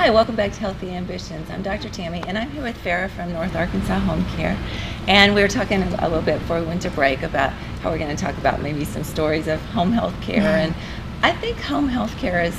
Hi, welcome back to Healthy Ambitions. I'm Dr. Tammy, and I'm here with Farah from North Arkansas Home Care. And we were talking a little bit before we went to break about how we're going to talk about maybe some stories of home health care. And I think home health care is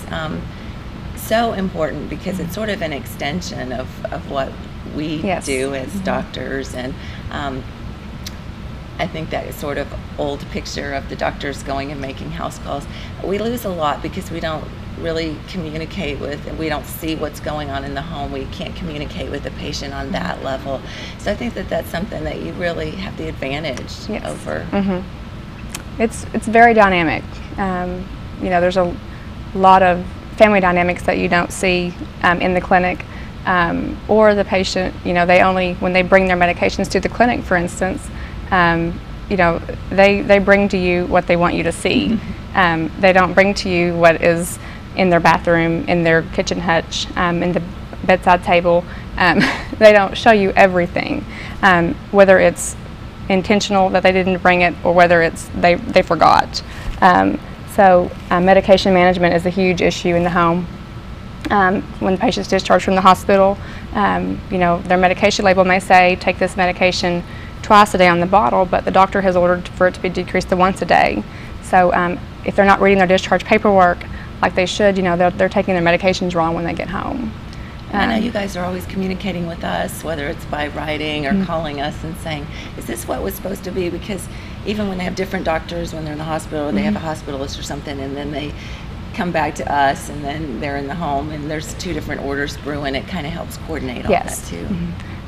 so important because it's sort of an extension of what we do as doctors. And I think that sort of old picture of the doctors going and making house calls, we lose a lot because we don't really communicate with, and we don't see what's going on in the home. We can't communicate with the patient on that level. So I think that that's something that you really have the advantage over. It's very dynamic. You know, there's a lot of family dynamics that you don't see in the clinic, or the patient, you know, when they bring their medications to the clinic, for instance, you know, they bring to you what they want you to see. They don't bring to you what is in their bathroom, in their kitchen hutch, in the bedside table. They don't show you everything, whether it's intentional that they didn't bring it or whether it's they forgot. So medication management is a huge issue in the home. When the patient's discharged from the hospital, you know, their medication label may say take this medication twice a day on the bottle, but the doctor has ordered for it to be decreased to once a day. So if they're not reading their discharge paperwork like they should, you know, they're taking their medications wrong when they get home. I know you guys are always communicating with us, whether it's by writing or calling us and saying, is this what was supposed to be? Because even when they have different doctors, when they're in the hospital, they have a hospitalist or something, and then they come back to us, and then they're in the home, and there's two different orders brewing. It kind of helps coordinate all that too.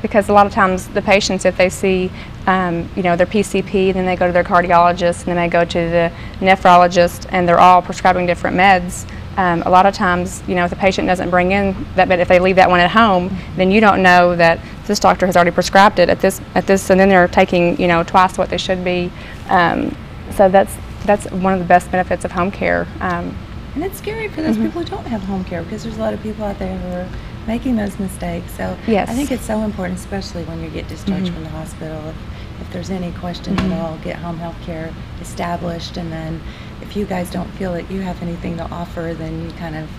Because a lot of times the patients, if they see, you know, their PCP, then they go to their cardiologist, and then they go to the nephrologist, and they're all prescribing different meds. A lot of times, you know, if the patient doesn't bring in that med, if they leave that one at home, then you don't know that this doctor has already prescribed it at this, and then they're taking, you know, twice what they should be. So that's one of the best benefits of home care. And it's scary for those people who don't have home care, because there's a lot of people out there who are making those mistakes. So I think it's so important, especially when you get discharged from the hospital. If there's any question at all, get home health care established, and then if you guys don't feel that you have anything to offer, then you kind of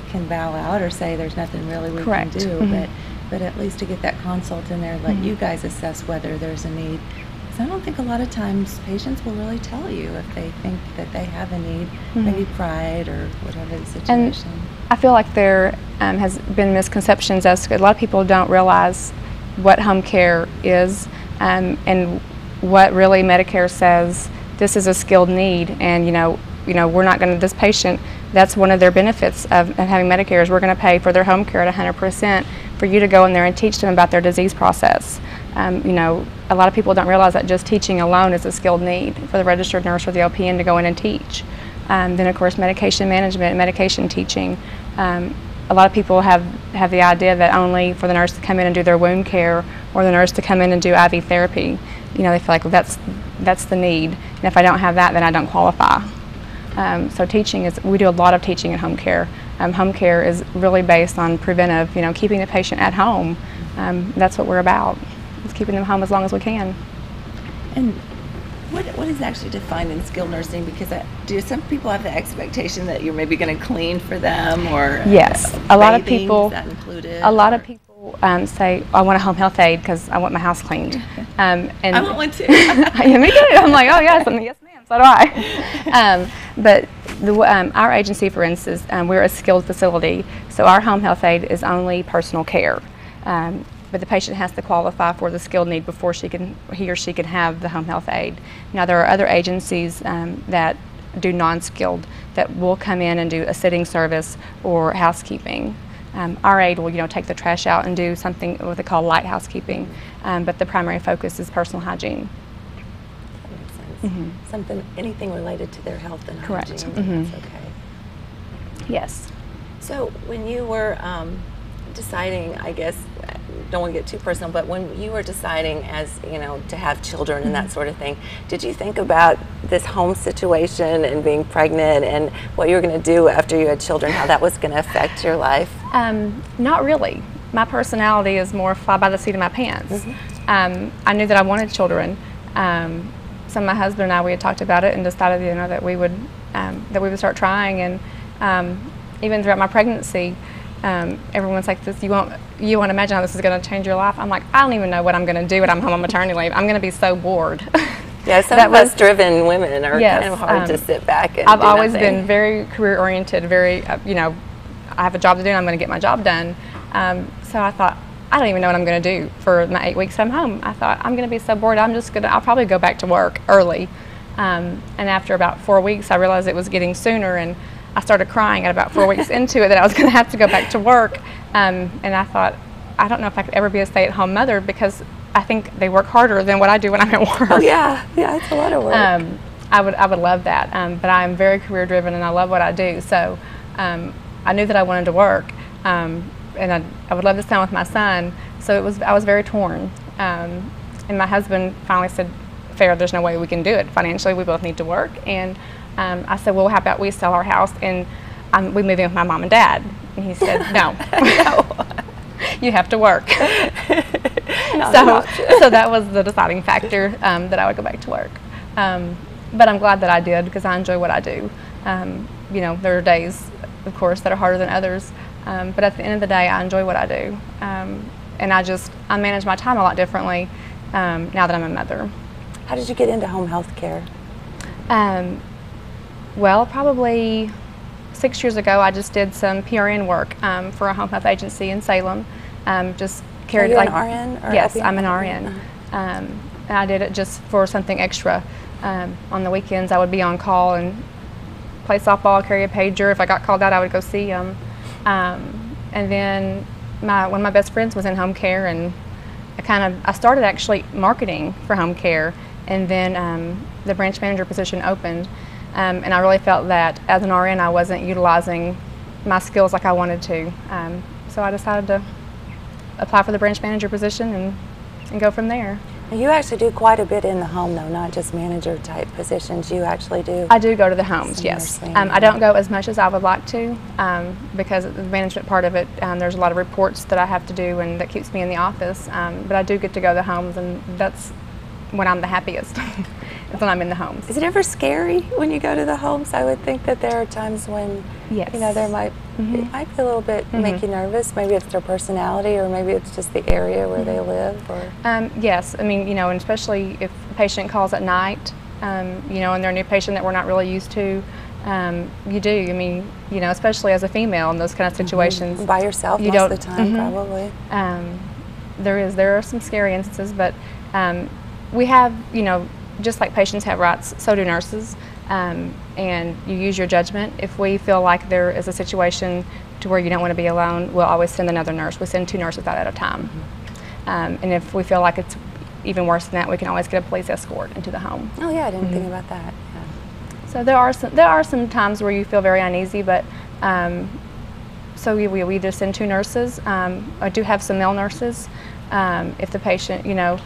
can bow out or say there's nothing really we can do. But at least to get that consult in there, let you guys assess whether there's a need. Because I don't think a lot of times patients will really tell you if they think that they have a need, maybe pride or whatever the situation. And I feel like there has been misconceptions as to a lot of people don't realize what home care is, and what really Medicare says this is a skilled need, and you know we're not going to, this patient, that's one of their benefits of having Medicare, is we're going to pay for their home care at 100% for you to go in there and teach them about their disease process. You know, a lot of people don't realize that just teaching alone is a skilled need for the registered nurse or the LPN to go in and teach. Then of course medication management, medication teaching. A lot of people have the idea that only for the nurse to come in and do their wound care, or the nurse to come in and do IV therapy. You know, they feel like, well, that's the need, and if I don't have that, then I don't qualify. So teaching is, we do a lot of teaching in home care. Home care is really based on preventive, you know, keeping the patient at home. That's what we're about, is keeping them home as long as we can. And what is actually defined in skilled nursing? Because do some people have the expectation that you're maybe going to clean for them, or yes, a lot of people. Is that included? A lot of people say, I want a home health aide because I want my house cleaned. And I want one too. Yeah, me too. I'm like, oh yes, yes ma'am, so do I. But our agency, for instance, we're a skilled facility, so our home health aide is only personal care. But the patient has to qualify for the skilled need before he or she can have the home health aide. Now there are other agencies that do non-skilled, that will come in and do a sitting service or housekeeping. Our aide will, you know, take the trash out and do something what they call light housekeeping, but the primary focus is personal hygiene. That makes sense. Anything related to their health and hygiene. Correct. That's okay. Yes. So when you were deciding, I guess, don't want to get too personal, but when you were deciding, as you know, to have children and that sort of thing, did you think about this home situation and being pregnant and what you were going to do after you had children, how that was going to affect your life? Not really. My personality is more fly by the seat of my pants. I knew that I wanted children. So my husband and I, we had talked about it and decided, you know, that we would start trying. And even throughout my pregnancy, everyone's like, "This, you won't imagine how this is going to change your life." I'm like, I don't even know what I'm going to do when I'm home on maternity leave. I'm going to be so bored. Yeah, some of us driven women are kind of hard to sit back and I've do always nothing. been very career oriented, very, you know, I have a job to do and I'm going to get my job done. So I thought, I don't even know what I'm going to do for my 8 weeks I'm home. I thought, I'm going to be so bored, I'll probably go back to work early. And after about 4 weeks, I realized it was getting sooner, and I started crying at about 4 weeks into it that I was going to have to go back to work. And I thought, I don't know if I could ever be a stay-at-home mother, because I think they work harder than what I do when I'm at work. Oh yeah, yeah, it's a lot of work. I would love that, but I'm very career driven and I love what I do. So I knew that I wanted to work, and I would love to spend with my son. So I was very torn. And my husband finally said, "Farrah, there's no way we can do it financially. We both need to work." And I said, "Well, how about we sell our house and we move in with my mom and dad?" And he said, "No, you have to work." So that was the deciding factor, that I would go back to work. But I'm glad that I did, because I enjoy what I do. You know, there are days, of course, that are harder than others, but at the end of the day, I enjoy what I do. And I manage my time a lot differently now that I'm a mother. How did you get into home health care? Well, probably 6 years ago, I just did some PRN work for a home health agency in Salem. Just carried Are you an RN? Or yes, LPN? I'm an RN. And I did it just for something extra. On the weekends, I would be on call and play softball, carry a pager. If I got called out, I would go see them. And then one of my best friends was in home care, and I started actually marketing for home care, and then the branch manager position opened, and I really felt that as an RN I wasn't utilizing my skills like I wanted to. So I decided to apply for the branch manager position and go from there. You actually do quite a bit in the home, though, not just manager type positions. You actually do. I do go to the homes, yes. I don't go as much as I would like to, because the management part of it, there's a lot of reports that I have to do, and that keeps me in the office. But I do get to go to the homes, and that's when I'm the happiest. It's when I'm in the homes. Is it ever scary when you go to the homes? I would think that there are times when, yes, you know, it might be a little bit make you nervous. Maybe it's their personality, or maybe it's just the area where they live. Or yes, I mean, you know, and especially if a patient calls at night, you know, and they're a new patient that we're not really used to. You do. I mean, you know, especially as a female in those kind of situations. By yourself most of the time, probably. There are some scary instances, but we have, you know, just like patients have rights, so do nurses, and you use your judgment. If we feel like there is a situation to where you don't want to be alone, we'll always send another nurse. We send 2 nurses out at a time. And if we feel like it's even worse than that, we can always get a police escort into the home. Oh yeah, I didn't think about that. Yeah. So there are some times where you feel very uneasy, but so we just send 2 nurses. I do have some male nurses. If the patient, you know,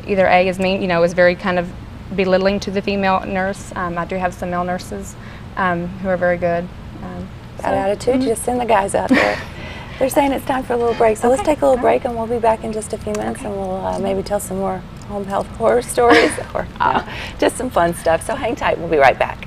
either A is mean, you know, is very kind of belittling to the female nurse. I do have some male nurses who are very good. That attitude, you just send the guys out there. They're saying it's time for a little break, so let's take a little break, and we'll be back in just a few minutes, and we'll maybe tell some more home health horror stories or just some fun stuff. So hang tight, we'll be right back.